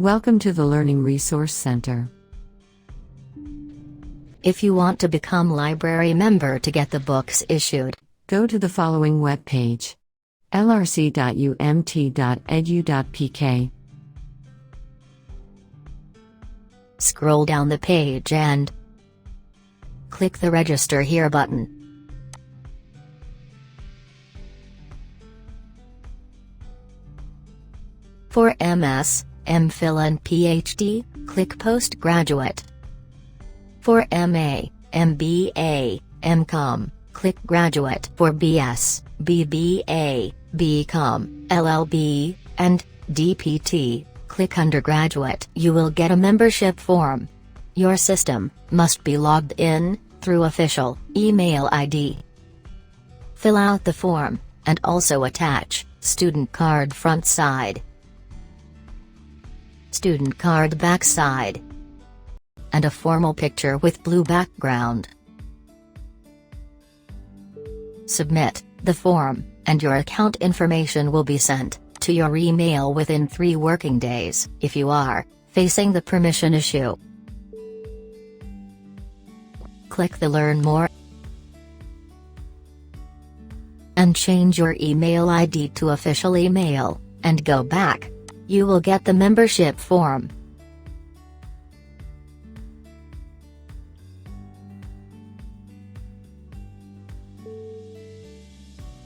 Welcome to the Learning Resource Center. If you want to become library member to get the books issued, go to the following webpage: lrc.umt.edu.pk. Scroll down the page and click the Register Here button. For MS, MPhil and PhD, click Postgraduate. For MA, MBA, MCom, click Graduate. For BS, BBA, BCom, LLB, and DPT, click Undergraduate. You will get a membership form. Your system must be logged in through official email ID. Fill out the form, and also attach student card front side, student card back side, and a formal picture with blue background. Submit the form, and your account information will be sent to your email within 3 working days. If you are facing the permission issue, click the Learn More and change your email ID to official email, and go back. You will get the membership form.